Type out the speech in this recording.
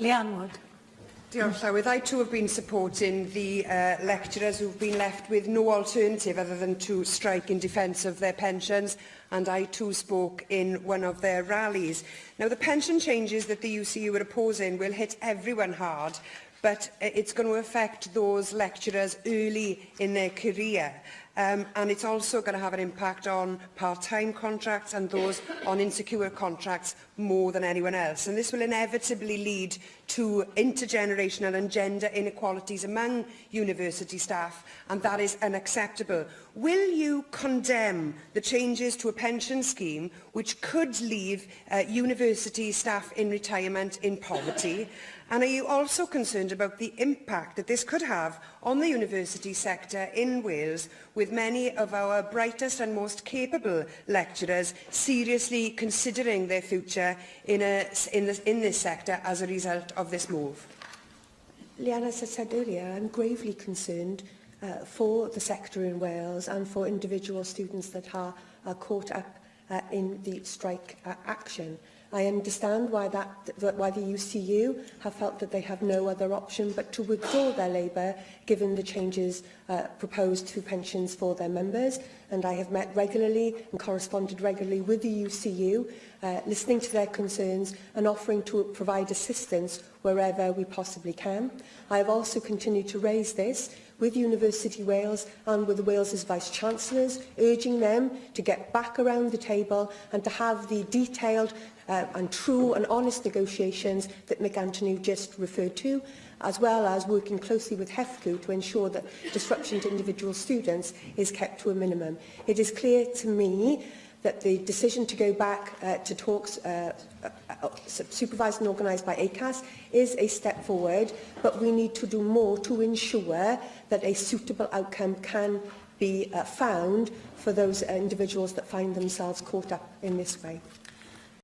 Leanne Wood. Diolch Llywydd. I too have been supporting the lecturers who've been left with no alternative other than to strike in defence of their pensions, and I too spoke in one of their rallies. Now, the pension changes that the UCU are opposing will hit everyone hard, but it's going to affect those lecturers early in their career. And it's also going to have an impact on part-time contracts and those on insecure contracts more than anyone else. And this will inevitably lead to intergenerational and gender inequalities among university staff, and that is unacceptable. Will you condemn the changes to a pension scheme which could leave university staff in retirement in poverty? And are you also concerned about the impact that this could have on the university sector in Wales, with many of our brightest and most capable lecturers seriously considering their future in this sector as a result of this move? Leanne, as I said earlier, I'm gravely concerned for the sector in Wales and for individual students that are caught up in the strike action. I understand why the UCU have felt that they have no other option but to withdraw their labour, given the changes proposed to pensions for their members. And I have met regularly and corresponded regularly with the UCU, listening to their concerns and offering to provide assistance wherever we possibly can. I have also continued to raise this with University Wales and with Wales's Vice-Chancellors, urging them to get back around the table and to have the detailed and true and honest negotiations that Mick Anthony just referred to, as well as working closely with HEFCU to ensure that disruption to individual students is kept to a minimum. It is clear to me that the decision to go back to talks supervised and organised by ACAS is a step forward, but we need to do more to ensure that a suitable outcome can be found for those individuals that find themselves caught up in this way.